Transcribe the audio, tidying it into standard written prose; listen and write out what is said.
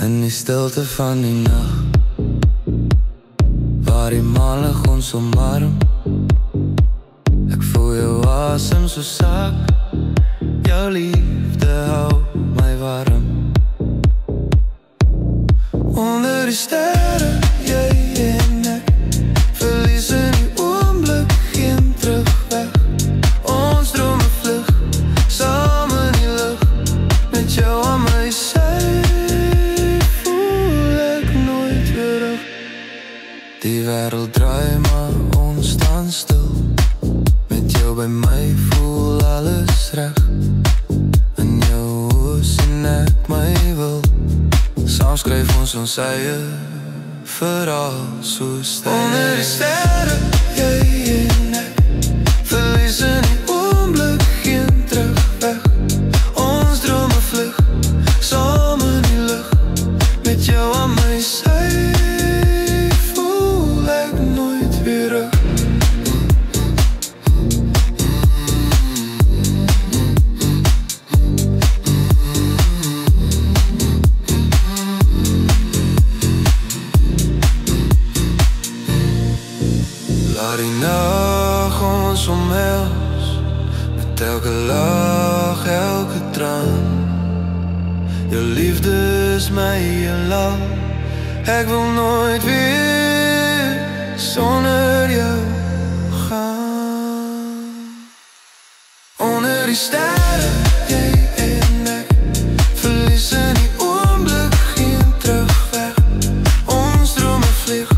In die stilte van die nacht, waar die maanlig ons omarm. Ek voel jou asem so sak, jou liefde hou my warm. Onder die sterre, jy en ek, verlies in die oomblik, geen terugweg. Ons drome vlug, saam in die lug, met jou aan my sy, voel ek nooit weer terug. Die wêreld draai maar ons staan stil, met jou by my voel alles reg. In jou oë sien ek my wil, saam skryf ons eie verhaal so styf. Onder die sterre, jy en ek, verlies in die oomblik, geen terugweg. Ons drome vlug, saam in die lug, met jou aan my sy, voel ek nooit weer terug. Laat die nacht ons omhels, met elke lach, elke traan. Jou liefde is my heelal, ek wil nooit weer sonder jou gaan. Onder die sterre, jy en ek, verlies in die oomblik, geen terugweg. Ons drome vlieg,